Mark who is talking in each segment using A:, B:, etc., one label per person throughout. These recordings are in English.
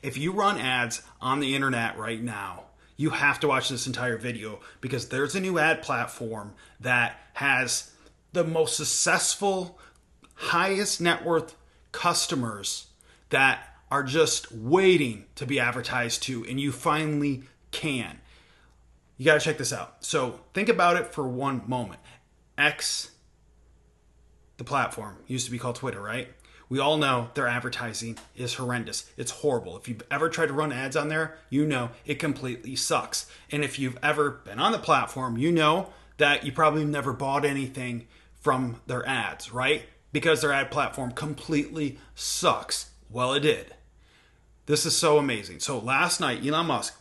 A: If you run ads on the internet right now, you have to watch this entire video because there's a new ad platform that has the most successful, highest net worth customers that are just waiting to be advertised to, and you finally can. You got to check this out. So think about it for one moment. X, the platform, used to be called Twitter, right? We all know their advertising is horrendous. It's horrible. If you've ever tried to run ads on there, you know it completely sucks. And if you've ever been on the platform, you know that you probably never bought anything from their ads, right? Because their ad platform completely sucks. Well, it did. This is so amazing. So last night, Elon Musk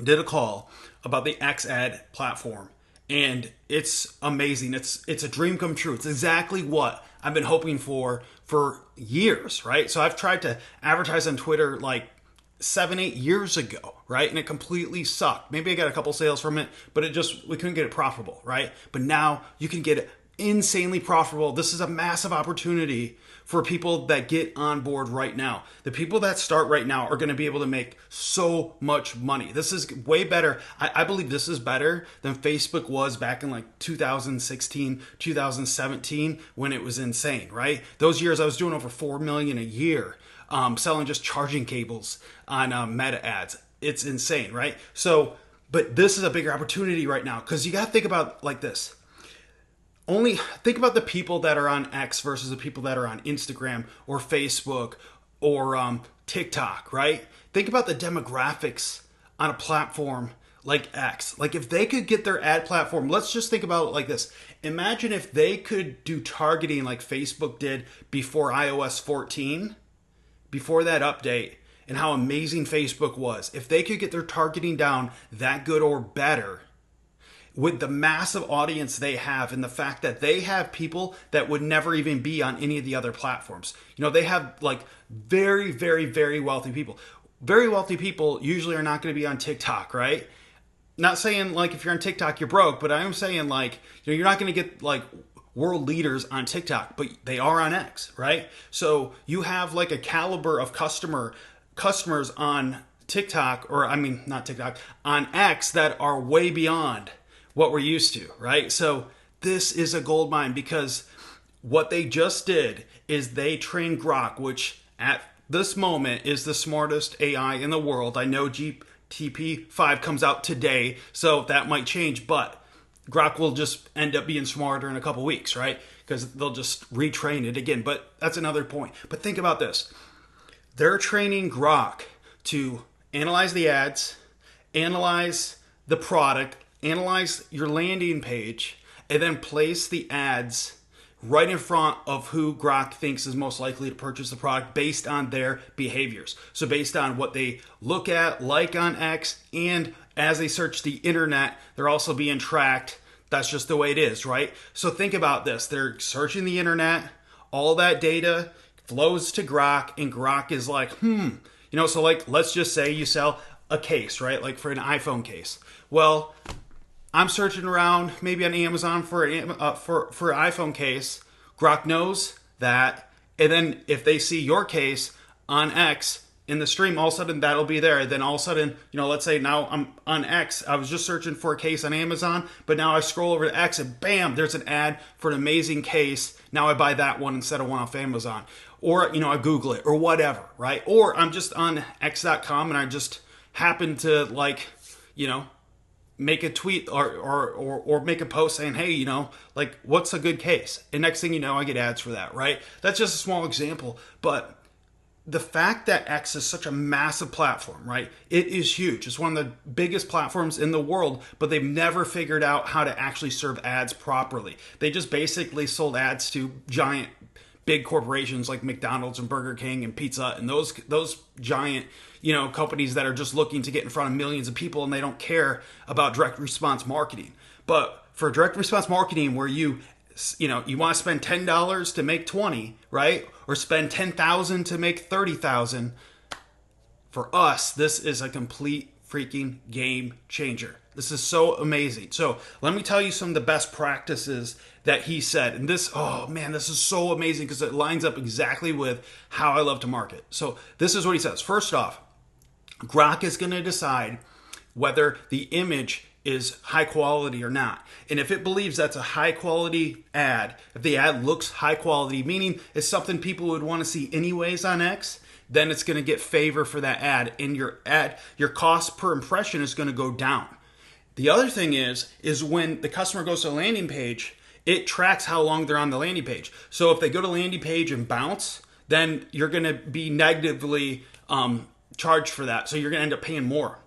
A: did a call about the X ad platform, and it's amazing. It's a dream come true. It's exactly what I've been hoping for years, right? So I've tried to advertise on Twitter like 7-8 years ago, right? And it completely sucked. Maybe I got a couple sales from it, but we couldn't get it profitable, right? But now you can get it insanely profitable. This is a massive opportunity for people that get on board right now. The people that start right now are going to be able to make so much money. This is way better. I believe this is better than Facebook was back in like 2016, 2017 when it was insane, right? Those years I was doing over 4 million a year selling just charging cables on Meta ads. It's insane, right? So, but this is a bigger opportunity right now because you got to think about like this. Only think about the people that are on X versus the people that are on Instagram or Facebook or TikTok, right? Think about the demographics on a platform like X. Like if they could get their ad platform, let's just think about it like this. Imagine if they could do targeting like Facebook did before iOS 14, before that update, and how amazing Facebook was. If they could get their targeting down that good or better, with the massive audience they have and the fact that they have people that would never even be on any of the other platforms. You know, they have like very, very, very wealthy people. Very wealthy people usually are not going to be on TikTok, right? Not saying like if you're on TikTok, you're broke, but I am saying like, you know, you're not going to get like world leaders on TikTok, but they are on X, right? So you have like a caliber of customers on TikTok, or I mean, not TikTok, on X that are way beyond what we're used to, right? So this is a gold mine because what they just did is they trained Grok, which at this moment is the smartest AI in the world. I know GPT-5 comes out today, so that might change, but Grok will just end up being smarter in a couple weeks, right? Because they'll just retrain it again, but that's another point. But think about this. They're training Grok to analyze the ads, analyze the product, analyze your landing page, and then place the ads right in front of who Grok thinks is most likely to purchase the product based on their behaviors. So based on what they look at, like on X, and as they search the internet, they're also being tracked. That's just the way it is, right? So think about this. They're searching the internet, all that data flows to Grok, and Grok is like, you know, so like, let's just say you sell a case, right? Like for an iPhone case. Well, I'm searching around maybe on Amazon for an iPhone case. Grok knows that. And then if they see your case on X in the stream, all of a sudden that'll be there. Then all of a sudden, you know, let's say now I'm on X. I was just searching for a case on Amazon, but now I scroll over to X and bam, there's an ad for an amazing case. Now I buy that one instead of one off Amazon. Or, you know, I Google it or whatever, right? Or I'm just on X.com and I just happen to like, you know, make a tweet or make a post saying, hey, you know, like what's a good case? And next thing you know, I get ads for that, right? That's just a small example. But the fact that X is such a massive platform, right? It is huge. It's one of the biggest platforms in the world, but they've never figured out how to actually serve ads properly. They just basically sold ads to giant big corporations like McDonald's and Burger King and Pizza Hut and those giant, you know, companies that are just looking to get in front of millions of people and they don't care about direct response marketing. But for direct response marketing where you want to spend $10 to make 20, right? Or spend $10,000 to make 30,000. For us, this is a complete freaking game changer. This is so amazing. So let me tell you some of the best practices that he said. And this, oh man, this is so amazing because it lines up exactly with how I love to market. So this is what he says. First off, Grok is going to decide whether the image is high quality or not. And if it believes that's a high quality ad, if the ad looks high quality, meaning it's something people would want to see anyways on X, then it's going to get favor for that ad, and your cost per impression is going to go down. The other thing is when the customer goes to a landing page, it tracks how long they're on the landing page. So if they go to landing page and bounce, then you're going to be negatively charged for that. So you're going to end up paying more.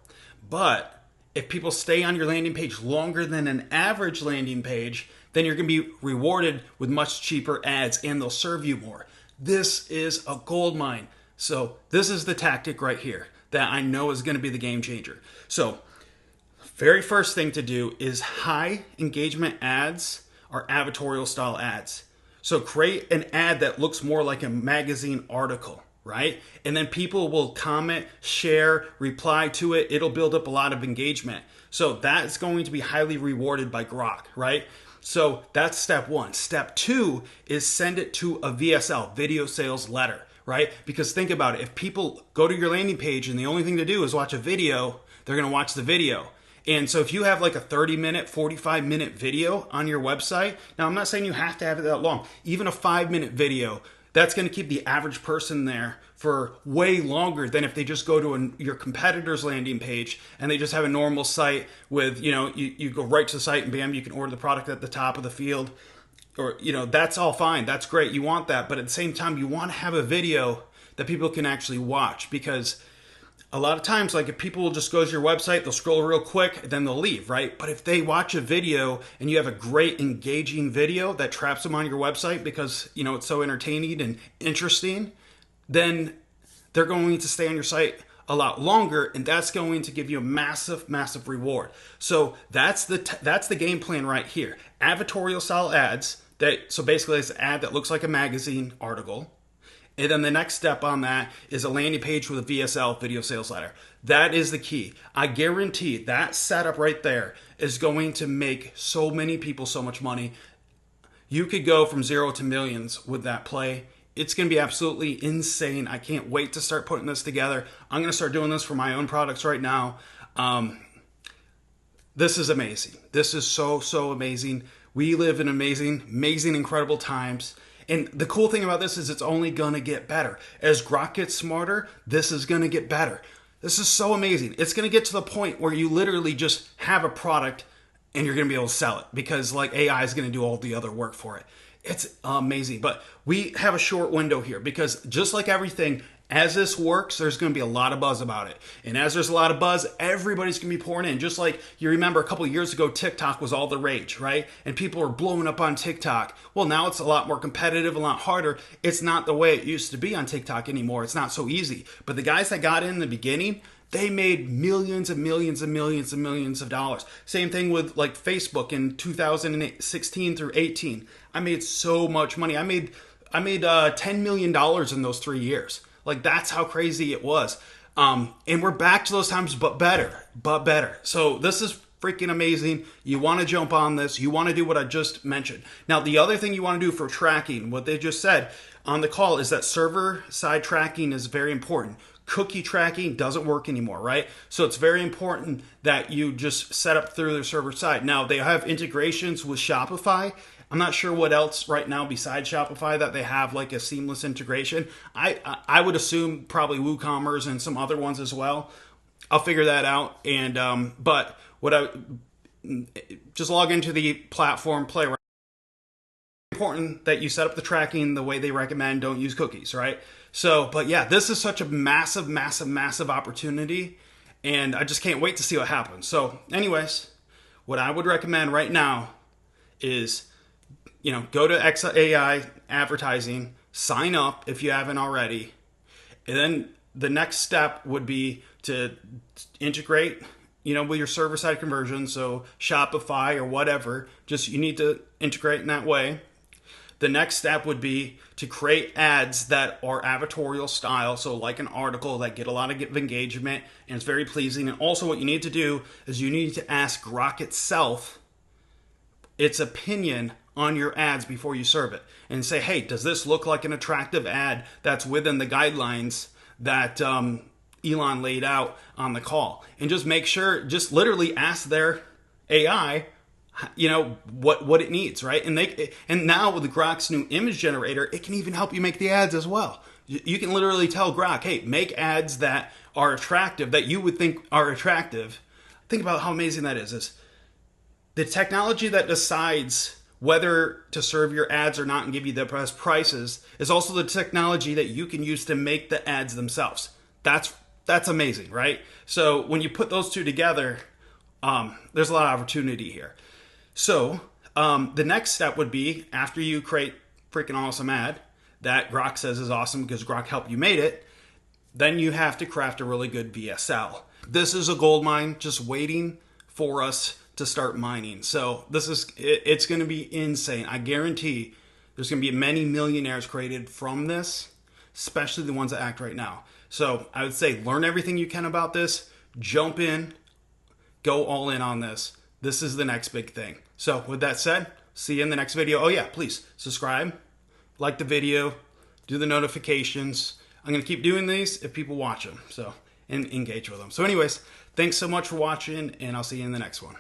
A: But if people stay on your landing page longer than an average landing page, then you're going to be rewarded with much cheaper ads, and they'll serve you more. This is a gold mine. So this is the tactic right here that I know is going to be the game changer. So very first thing to do is high engagement ads are advertorial style ads. So create an ad that looks more like a magazine article, right? And then people will comment, share, reply to it. It'll build up a lot of engagement. So that's going to be highly rewarded by Grok, right? So that's step one. Step two is send it to a VSL, video sales letter, right? Because think about it. If people go to your landing page and the only thing to do is watch a video, they're going to watch the video. And so if you have like a 30-minute, 45-minute video on your website, now I'm not saying you have to have it that long, even a 5-minute video, that's going to keep the average person there for way longer than if they just go to your competitor's landing page and they just have a normal site with, you go right to the site and bam, you can order the product at the top of the field. Or, that's all fine. That's great. You want that. But at the same time, you want to have a video that people can actually watch, because a lot of times, like if people will just go to your website, they'll scroll real quick, then they'll leave, right? But if they watch a video and you have a great engaging video that traps them on your website because, it's so entertaining and interesting, then they're going to stay on your site a lot longer, and that's going to give you a massive, massive reward. So that's the game plan right here. Advertorial style ads. So basically it's an ad that looks like a magazine article. And then the next step on that is a landing page with a VSL, video sales letter. That is the key. I guarantee that setup right there is going to make so many people so much money. You could go from zero to millions with that play. It's going to be absolutely insane. I can't wait to start putting this together. I'm going to start doing this for my own products right now. This is amazing. This is so, so amazing. We live in amazing, incredible times. And the cool thing about this is it's only going to get better. As Grok gets smarter, this is going to get better. This is so amazing. It's going to get to the point where you literally just have a product and you're going to be able to sell it, because like AI is going to do all the other work for it. It's amazing. But we have a short window here, because just like everything, as this works, there's going to be a lot of buzz about it. And as there's a lot of buzz, everybody's going to be pouring in. Just like you remember a couple of years ago, TikTok was all the rage, right? And people were blowing up on TikTok. Well, now it's a lot more competitive, a lot harder. It's not the way it used to be on TikTok anymore. It's not so easy. But the guys that got in the beginning, they made millions and millions and millions and millions of dollars. Same thing with like Facebook in 2016 through 18. I made so much money. I made $10 million in those 3 years. Like, that's how crazy it was. And we're back to those times, but better. So this is freaking amazing. You want to jump on this. You want to do what I just mentioned. Now, the other thing you want to do for tracking, what they just said on the call, is that server-side tracking is very important. Cookie tracking doesn't work anymore, right? So it's very important that you just set up through their server side. Now, they have integrations with Shopify. I'm not sure what else right now besides Shopify that they have like a seamless integration. I would assume probably WooCommerce and some other ones as well. I'll figure that out. And but just log into the platform, play around. It's important that you set up the tracking the way they recommend. Don't use cookies, right? So, but yeah, this is such a massive, massive, massive opportunity, and I just can't wait to see what happens. So, anyways, what I would recommend right now is, go to AI advertising, sign up if you haven't already. And then the next step would be to integrate, with your server-side conversion. So Shopify or whatever, just you need to integrate in that way. The next step would be to create ads that are advertorial style. So like an article that get a lot of engagement and it's very pleasing. And also what you need to do is you need to ask Grok itself its opinion on your ads before you serve it, and say, hey, does this look like an attractive ad that's within the guidelines that Elon laid out on the call, and just make sure, just literally ask their AI, what it needs, right? And now with the Grok's new image generator, it can even help you make the ads as well. You can literally tell Grok, hey, make ads that are attractive, that you would think are attractive. Think about how amazing that is the technology that decides whether to serve your ads or not and give you the best prices is also the technology that you can use to make the ads themselves. That's amazing, right? So when you put those two together, there's a lot of opportunity here. So the next step would be, after you create freaking awesome ad that Grok says is awesome because Grok helped you made it, then you have to craft a really good VSL. This is a gold mine just waiting for us to start mining. So it's going to be insane. I guarantee there's going to be many millionaires created from this, especially the ones that act right now. So I would say learn everything you can about this, jump in, go all in on this. This is the next big thing. So with that said, see you in the next video. Oh yeah, please subscribe, like the video, do the notifications. I'm going to keep doing these if people watch them, and engage with them. So anyways, thanks so much for watching, and I'll see you in the next one.